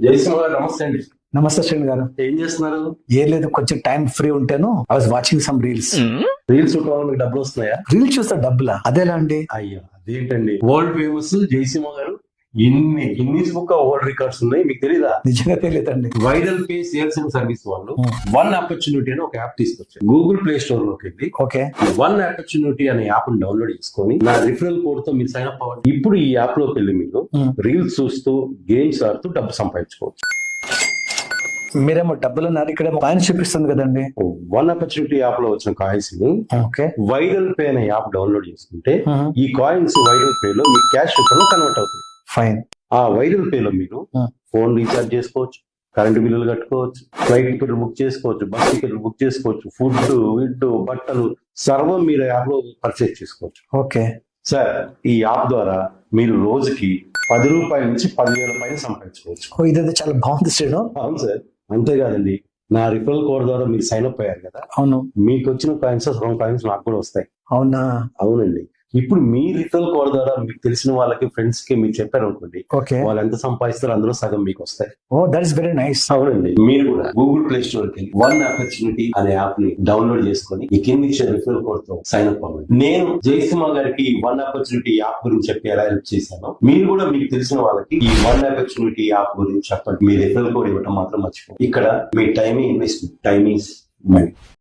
జయసింహ గారు నమస్తే అండి. నమస్తే శ్రేణి గారు. ఏం చేస్తున్నారు? ఏం లేదు, కొంచెం టైం ఫ్రీ ఉంటేను I was watching some reels. Reels చూడడం మీకు డబ్బులు వస్తున్నాయా? రీల్స్ చూస్తే డబ్బులా? అదేలా అండి? అయ్యో అదేంటండి, వరల్డ్ ఫేమస్ జయసింహ గారు ఇన్ని గిన్నీస్ బుక్ వరల్డ్ రికార్డ్స్ ఉన్నాయి, మీకు తెలీదా? నిజంగా తెలియదండి. Viral pay sales and service వాళ్ళు వన్ ఆపర్చునిటీ అని ఒక యాప్ తీసుకొచ్చారు. గూగుల్ ప్లే స్టోర్ లోకి వెళ్ళి ఓకే, వన్ ఆపర్చునిటీ అనే యాప్ ని డౌన్లోడ్ చేసుకొని నా రిఫరల్ కోడ్ తో మీరు సైన్ అప్ అవ్వండి. ఇప్పుడు ఈ యాప్ లోకి వెళ్ళి మీరు రీల్స్ చూస్తూ గేమ్స్ ఆడుతూ డబ్బు సంపాదించుకోవచ్చు. మీరేమో డబ్బులు ఉన్నారు, ఇక్కడ పైన చూపిస్తుంది కదండి. వన్ ఆపర్చునిటీ యాప్ లో వచ్చిన కాయిన్స్ ని ఓకే, వైరల్ పే అనే యాప్ డౌన్లోడ్ చేసుకుంటే ఈ కాయిన్స్ వైరల్ పే లో మీ క్యాష్ రూపంలో కన్వర్ట్ అవుతుంది. ఫైన్. ఆ వైరల్ పే లో మీరు ఫోన్ రీఛార్జ్ చేసుకోవచ్చు, కరెంటు బిల్లులు కట్టుకోవచ్చు, ఫ్లైట్ టికెట్లు బుక్ చేసుకోవచ్చు, బస్ టికెట్లు బుక్ చేసుకోవచ్చు, ఫుడ్, విడ్, బట్టలు సర్వం మీరు యాప్ లో పర్చేస్ చేసుకోవచ్చు. ఓకే సార్, ఈ యాప్ ద్వారా మీరు రోజుకి 10 రూపాయల నుంచి 10,000 పైన సంపాదించుకోవచ్చు. ఓ, ఇదైతే చాలా బాగుంది శ్రేణు. అవును సార్, అంతేకాదండి, నా రిఫరల్ కోడ్ ద్వారా మీరు సైన్ అప్ అయ్యారు కదా, అవును. మీకు వచ్చిన కాయిన్స్ సగం కాయిన్స్ నాకు కూడా వస్తాయి. అవునా? అవునండి. ఇప్పుడు మీ రిఫరల్ కోడ్ ద్వారా మీకు తెలిసిన వాళ్ళకి, ఫ్రెండ్స్ కి మీరు చెప్పారు అనుకోండి, ఓకే. వాళ్ళు ఎంత సంపాదిస్తారో అందులో సగం మీకు వస్తాయి. ఓ, దట్ ఇస్ వెరీ నైస్. అవునండి. మీరు కూడా గూగుల్ ప్లే స్టోర్ కి వన్ ఆపర్చునిటీ అనే యాప్ ని డౌన్లోడ్ చేసుకొని ఈ కింది ఇచ్చే రిఫరల్ కోడ్ తో సైన్ అప్ అవ్వండి. నేను జయసింహ గారికి వన్ ఆపర్చునిటీ యాప్ గురించి చెప్పి ఎలా హెల్ప్ చేశాను, మీరు కూడా మీకు తెలిసిన వాళ్ళకి ఈ వన్ ఆపర్చునిటీ యాప్ గురించి చెప్పండి. మీ రిఫరల్ కోడ్ ఇవ్వడం మాత్రం మర్చిపోండి. ఇక్కడ మీ time investment, time is money.